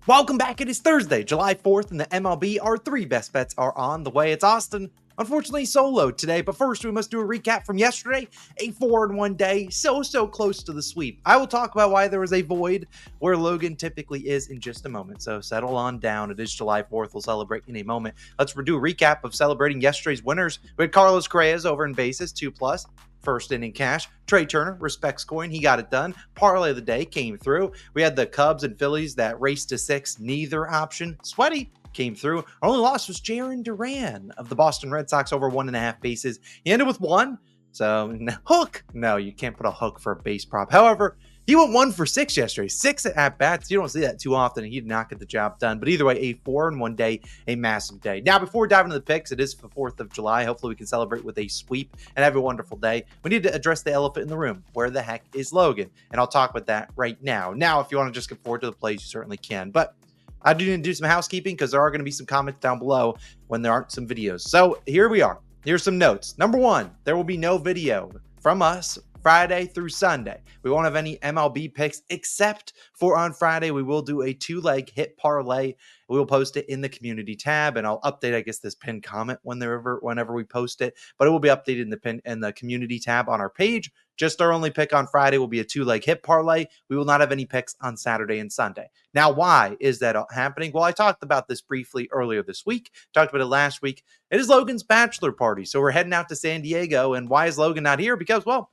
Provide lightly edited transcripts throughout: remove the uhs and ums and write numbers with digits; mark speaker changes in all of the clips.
Speaker 1: Welcome back. It is Thursday, July 4th, and the MLB. Our three best bets are on the way. It's Austin, unfortunately solo today, but first we must do a recap from yesterday. A 4-1 day, so close to the sweep. I will talk about why there was a void where Logan typically is in just a moment, so settle on down. It is July 4th. We'll celebrate in a moment. Let's do a recap of celebrating yesterday's winners. We had Carlos Correa's over in bases, 2+. First inning cash. Trey Turner, respects coin. He got it done. Parlay of the day came through. We had the Cubs and Phillies that raced to 6. Neither option. Sweaty came through. Our only loss was Jarren Duran of the Boston Red Sox over 1.5 bases. He ended with 1. So hook. No, you can't put a hook for a base prop. However, he went 1 for 6 yesterday. 6 at bats. You don't see that too often. And he did not get the job done. But either way, a 4-1 day, a massive day. Now, before we dive into the picks, it is the 4th of July. Hopefully, we can celebrate with a sweep and have a wonderful day. We need to address the elephant in the room. Where the heck is Logan? And I'll talk about that right now. Now, if you want to just get forward to the plays, you certainly can. But I do need to do some housekeeping because there are going to be some comments down below when there aren't some videos. So here we are. Here's some notes. Number 1, there will be no video from us Friday through Sunday. We won't have any MLB picks except for on Friday. We will do a 2-leg hit parlay. We will post it in the community tab, and I'll update, I guess, this pinned comment whenever we post it. But it will be updated in the community tab on our page. Just our only pick on Friday will be a 2-leg hit parlay. We will not have any picks on Saturday and Sunday. Now, why is that happening? Well, I talked about this briefly earlier this week. Talked about it last week. It is Logan's bachelor party, so we're heading out to San Diego. And why is Logan not here? Because, well,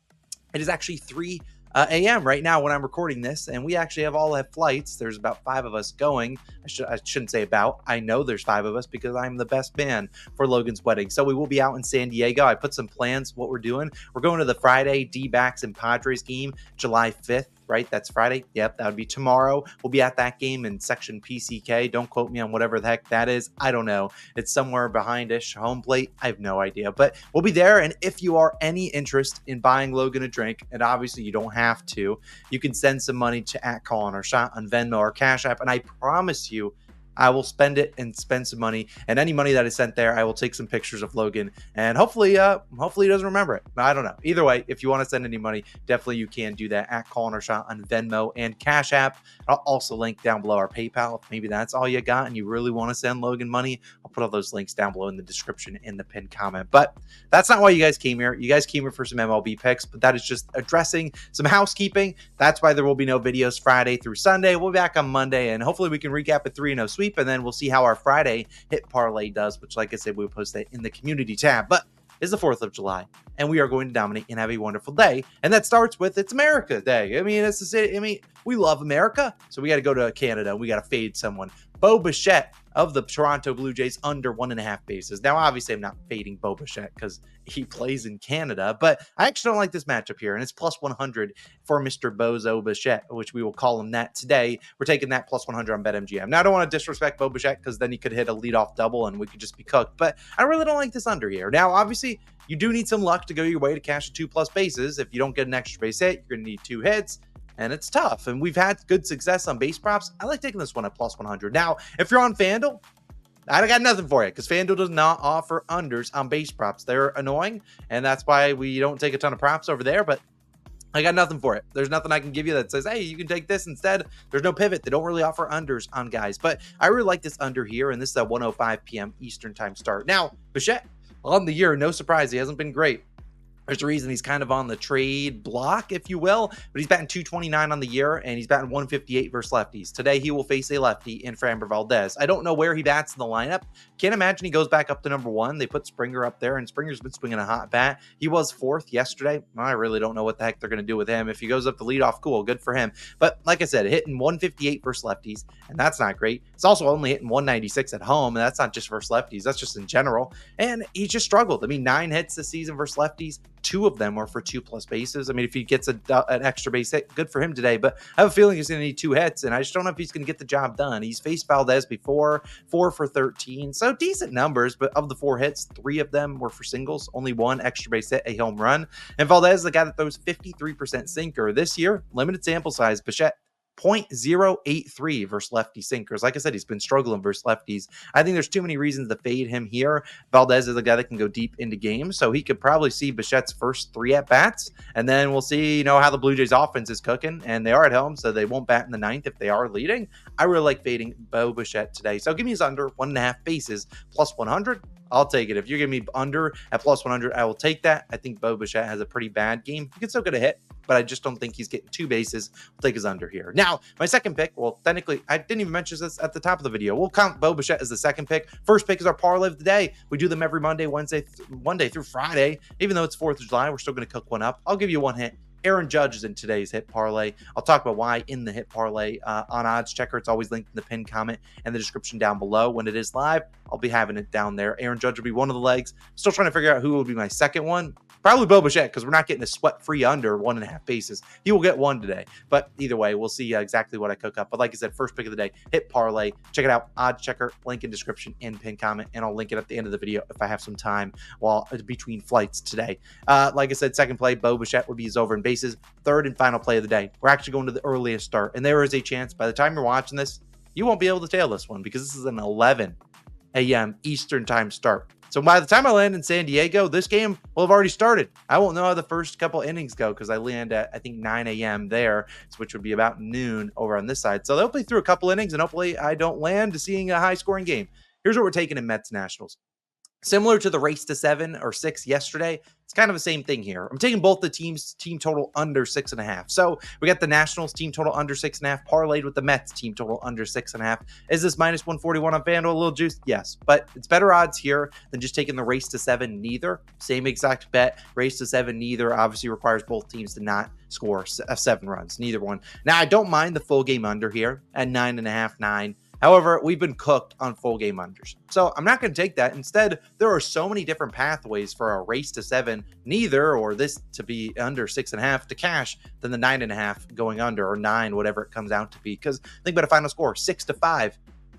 Speaker 1: it is actually 3 a.m. right now when I'm recording this, and we actually all have flights. There's about 5 of us going. I shouldn't say about. I know there's 5 of us because I'm the best man for Logan's wedding. So we will be out in San Diego. I put some plans what we're doing. We're going to the Friday D-backs and Padres game, July 5th. Right? That's Friday. Yep, that would be tomorrow. We'll be at that game in section PCK. Don't quote me on whatever the heck that is. I don't know. It's somewhere behind-ish home plate. I have no idea. But we'll be there. And if you are any interest in buying Logan a drink, and obviously you don't have to, you can send some money to @CallOnOurShot on Venmo or CashApp. And I promise you, I will spend it and spend some money, and any money that is sent there, I will take some pictures of Logan, and hopefully he doesn't remember it. I don't know. Either way, if you want to send any money, definitely you can do that @CallOnOurShot on Venmo and Cash App. I'll also link down below our PayPal. If maybe that's all you got and you really want to send Logan money, I'll put all those links down below in the description in the pinned comment. But that's not why you guys came here. You guys came here for some MLB picks, but that is just addressing some housekeeping. That's why there will be no videos Friday through Sunday. We'll be back on Monday, and hopefully we can recap a 3-0 sweep. And then we'll see how our Friday hit parlay does, which, like I said, we'll post that in the community tab. But it's the 4th of July, and we are going to dominate and have a wonderful day. And that starts with It's America Day. I mean, we love America, so we got to go to Canada. We got to fade someone. Bichette of the Toronto Blue Jays under 1.5 bases. Now, obviously, I'm not fading Bichette because he plays in Canada, but I actually don't like this matchup here, and it's plus 100 for Mr. Bozo Bichette, which we will call him that today. We're taking that plus 100 on BetMGM. Now, I don't want to disrespect Bichette because then he could hit a leadoff double and we could just be cooked, but I really don't like this under here. Now, obviously, you do need some luck to go your way to cash 2+ bases. If you don't get an extra base hit, you're going to need 2 hits. And it's tough. And we've had good success on base props. I like taking this one at plus 100. Now, if you're on FanDuel, I got nothing for you because FanDuel does not offer unders on base props. They're annoying, and that's why we don't take a ton of props over there. But I got nothing for it. There's nothing I can give you that says, hey, you can take this instead. There's no pivot. They don't really offer unders on guys. But I really like this under here, and this is a 1:05 p.m. Eastern time start. Now, Bichette, on the year, no surprise. He hasn't been great. There's a reason he's kind of on the trade block, if you will, but he's batting .229 on the year, and he's batting .158 versus lefties. Today, he will face a lefty in Framber Valdez. I don't know where he bats in the lineup. Can't imagine he goes back up to number 1. They put Springer up there, and Springer's been swinging a hot bat. He was 4th yesterday. I really don't know what the heck they're going to do with him. If he goes up to leadoff, cool, good for him. But like I said, hitting .158 versus lefties, and that's not great. It's also only hitting .196 at home, and that's not just versus lefties. That's just in general. And he just struggled. I mean, 9 hits this season versus lefties. 2 of them are for 2+ bases. I mean, if he gets an extra base hit, good for him today. But I have a feeling he's going to need 2 hits, and I just don't know if he's going to get the job done. He's faced Valdez before, 4 for 13. So decent numbers, but of the 4 hits, 3 of them were for singles. Only 1 extra base hit, a home run. And Valdez, the guy that throws 53% sinker this year, limited sample size. Bichette, .083 versus lefty sinkers. Like I said, he's been struggling versus lefties. I think there's too many reasons to fade him here. Valdez is a guy that can go deep into games, so he could probably see Bichette's first 3 at bats, and then we'll see, how the Blue Jays offense is cooking, and they are at home, so they won't bat in the 9th if they are leading. I really like fading Bo Bichette today, so give me his under 1.5 bases plus 100. I'll take it. If you're giving me under at plus 100, I will take that. I think Bo Bichette has a pretty bad game. He can still get a hit, but I just don't think he's getting 2 bases. I'll take his under here. Now, my second pick, well, technically, I didn't even mention this at the top of the video. We'll count Bo Bichette as the second pick. First pick is our parlay of the day. We do them every Monday, Monday through Friday. Even though it's 4th of July, we're still going to cook one up. I'll give you one hit. Aaron Judge is in today's hit parlay. I'll talk about why in the hit parlay on Odds Checker. It's always linked in the pinned comment and the description down below. When it is live, I'll be having it down there. Aaron Judge will be one of the legs. Still trying to figure out who will be my second one. Probably Bo Bichette, because we're not getting a sweat-free under 1.5 bases. He will get one today. But either way, we'll see exactly what I cook up. But like I said, first pick of the day, hit parlay. Check it out. Odds Checker, link in description and pinned comment. And I'll link it at the end of the video if I have some time while between flights today. Like I said, second play, Bo Bichette would be his over in bases. Third and final play of the day. We're actually going to the earliest start. And there is a chance by the time you're watching this, you won't be able to tail this one because this is an 11 a.m. Eastern time start. So by the time I land in San Diego, this game will have already started. I won't know how the first couple innings go because I land at, I think, 9 a.m. there, which would be about noon over on this side. So they'll play through a couple innings, and hopefully I don't land to seeing a high-scoring game. Here's what we're taking in Mets Nationals. Similar to the race to 7 or 6 yesterday, it's kind of the same thing here. I'm taking both the teams' team total under 6.5. So we got the Nationals team total under 6.5 parlayed with the Mets team total under 6.5. Is this minus 141 on FanDuel a little juiced? Yes, but it's better odds here than just taking the race to 7 neither. Same exact bet. Race to 7 neither obviously requires both teams to not score 7 runs. Neither one. Now, I don't mind the full game under here at 9.5, 9. However, we've been cooked on full game unders. So I'm not going to take that. Instead, there are so many different pathways for a race to 7, neither, or this to be under 6.5 to cash than the 9.5 going under, or 9, whatever it comes out to be. Because think about a final score, 6-5.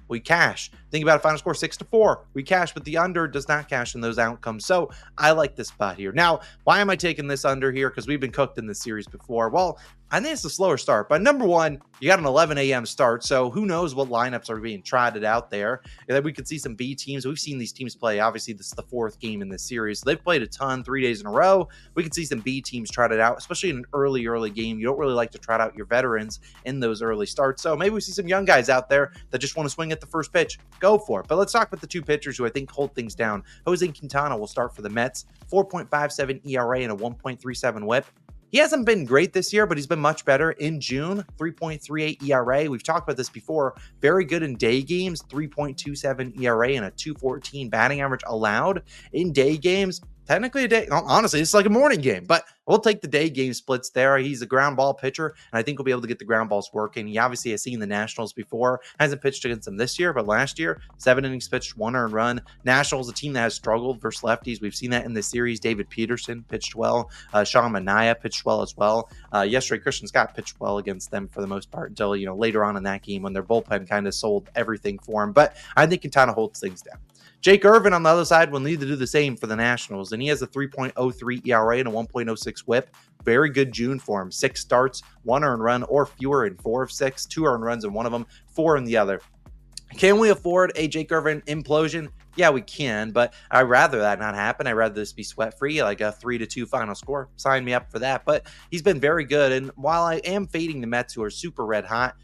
Speaker 1: We cash. Think about a final score 6-4. We cash, but the under does not cash in those outcomes. So I like this spot here. Now, why am I taking this under here? Because we've been cooked in this series before. Well, I think it's a slower start. But number one, you got an 11 a.m. start. So who knows what lineups are being trotted out there. And then we could see some B teams. We've seen these teams play. Obviously, this is the 4th game in this series. So they've played a ton 3 days in a row. We could see some B teams trotted out, especially in an early game. You don't really like to trot out your veterans in those early starts. So maybe we see some young guys out there that just want to swing at the first pitch. Go for it. But let's talk about the 2 pitchers who I think hold things down. Jose Quintana will start for the Mets. 4.57 ERA and a 1.37 whip. He hasn't been great this year, but he's been much better in June. 3.38 ERA. We've talked about this before. Very good in day games. 3.27 ERA and a 2.14 batting average allowed in day games. Technically a day, honestly, it's like a morning game, but we'll take the day game splits there. He's a ground ball pitcher, and I think we'll be able to get the ground balls working. He obviously has seen the Nationals before, hasn't pitched against them this year, but last year, 7 innings pitched, 1 earned run. Nationals, a team that has struggled versus lefties. We've seen that in this series. David Peterson pitched well. Sean Manaea pitched well as well. Yesterday, Christian Scott pitched well against them for the most part until, later on in that game when their bullpen kind of sold everything for him. But I think Quintana holds things down. Jake Irvin on the other side will need to do the same for the Nationals, and he has a 3.03 ERA and a 1.06 whip. Very good June for him. 6 starts, 1 earned run or fewer in 4 of 6, 2 earned runs in one of them, 4 in the other. Can we afford a Jake Irvin implosion? Yeah, we can, but I'd rather that not happen. I'd rather this be sweat-free, like a 3-2 final score. Sign me up for that, but he's been very good, and while I am fading the Mets, who are super red hot,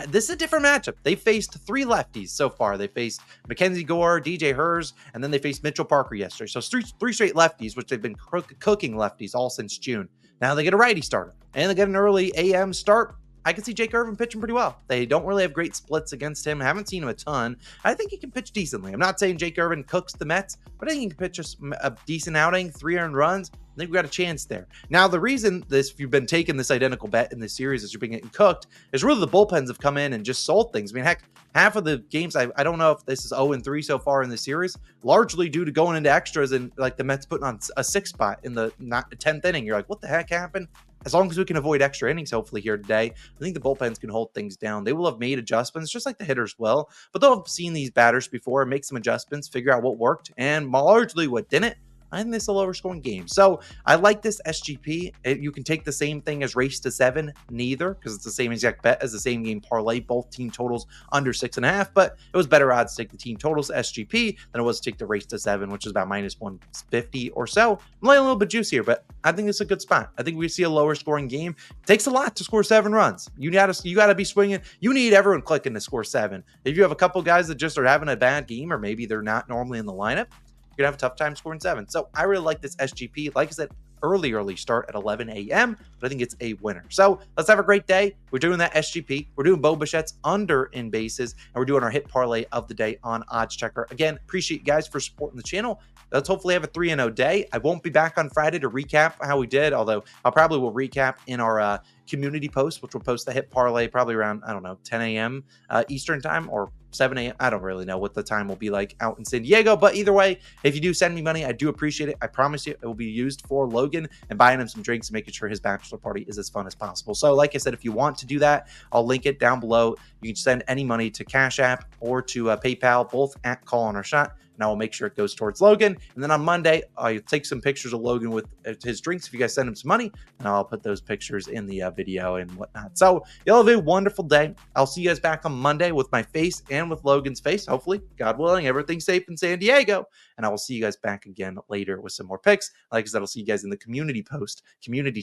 Speaker 1: this is a different matchup. They faced 3 lefties so far. They faced Mackenzie Gore, DJ Hers, and then they faced Mitchell Parker yesterday. So 3 straight lefties, which they've been cooking lefties all since June. Now they get a righty starter, and they get an early AM start. I can see Jake Irvin pitching pretty well. They don't really have great splits against him. I haven't seen him a ton. I think he can pitch decently. I'm not saying Jake Irvin cooks the Mets, but I think he can pitch a decent outing, 3 earned runs. I think we got a chance there. Now, the reason if you've been taking this identical bet in this series as you're being getting cooked is really the bullpens have come in and just sold things. I mean, heck, half of the games, I don't know if this is 0-3 so far in the series, largely due to going into extras and like the Mets putting on a 6 spot in the 10th inning. You're like, what the heck happened? As long as we can avoid extra innings, hopefully, here today, I think the bullpens can hold things down. They will have made adjustments, just like the hitters will, but they'll have seen these batters before and make some adjustments, figure out what worked, and largely what didn't. I think this is a lower scoring game. So I like this SGP. You can take the same thing as race to 7, neither, because it's the same exact bet as the same game parlay, both team totals under 6.5, but it was better odds to take the team totals SGP than it was to take the race to 7, which is about minus 150 or so. I'm laying a little bit juicier, but I think it's a good spot. I think we see a lower scoring game. It takes a lot to score 7 runs. You gotta be swinging. You need everyone clicking to score 7. If you have a couple guys that just are having a bad game, or maybe they're not normally in the lineup, you're gonna have a tough time scoring 7. So I really like this SGP. Like I said, early start at 11 a.m., but I think it's a winner. So let's have a great day. We're doing that SGP. We're doing Bo Bichette's under in bases, and we're doing our hit parlay of the day on Odds Checker. Again, appreciate you guys for supporting the channel. Let's hopefully have a 3-0 day. I won't be back on Friday to recap how we did, although I'll probably will recap in our community post, which will post the hit parlay probably around, 10 a.m. Eastern time, or 7 a.m. I don't really know what the time will be like out in San Diego, but either way, if you do send me money, I do appreciate it. I promise you it will be used for Logan and buying him some drinks and making sure his bachelor party is as fun as possible. So like I said, if you want to do that, I'll link it down below. You can send any money to Cash App or to PayPal, both at Call on Our Shot, and I will make sure it goes towards Logan. And then on Monday, I'll take some pictures of Logan with his drinks if you guys send him some money, and I'll put those pictures in the video and whatnot. So you'll have a wonderful day. I'll see you guys back on Monday with my face and with Logan's face. Hopefully, God willing, everything's safe in San Diego. And I will see you guys back again later with some more picks. Like I said, I'll see you guys in the community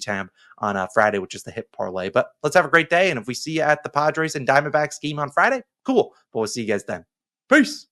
Speaker 1: tab on Friday, which is the hit parlay. But let's have a great day. And if we see you at the Padres and Diamondbacks game on Friday, cool. But we'll see you guys then. Peace.